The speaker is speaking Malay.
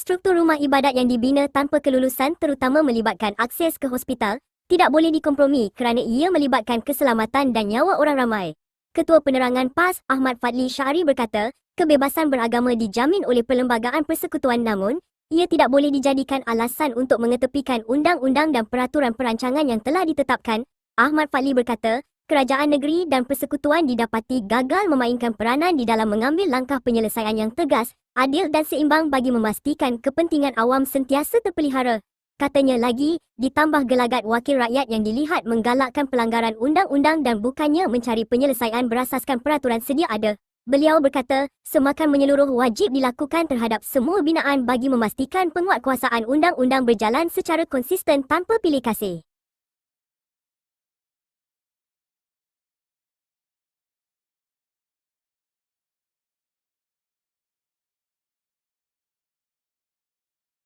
Struktur rumah ibadat yang dibina tanpa kelulusan terutama melibatkan akses ke hospital, tidak boleh dikompromi kerana ia melibatkan keselamatan dan nyawa orang ramai. Ketua Penerangan PAS Ahmad Fadli Syari berkata, kebebasan beragama dijamin oleh Perlembagaan Persekutuan namun, ia tidak boleh dijadikan alasan untuk mengetepikan undang-undang dan peraturan perancangan yang telah ditetapkan. Ahmad Fadli berkata, kerajaan negeri dan persekutuan didapati gagal memainkan peranan di dalam mengambil langkah penyelesaian yang tegas, adil dan seimbang bagi memastikan kepentingan awam sentiasa terpelihara. Katanya lagi, ditambah gelagat wakil rakyat yang dilihat menggalakkan pelanggaran undang-undang dan bukannya mencari penyelesaian berasaskan peraturan sedia ada. Beliau berkata, semakan menyeluruh wajib dilakukan terhadap semua binaan bagi memastikan penguatkuasaan undang-undang berjalan secara konsisten tanpa pilih kasih.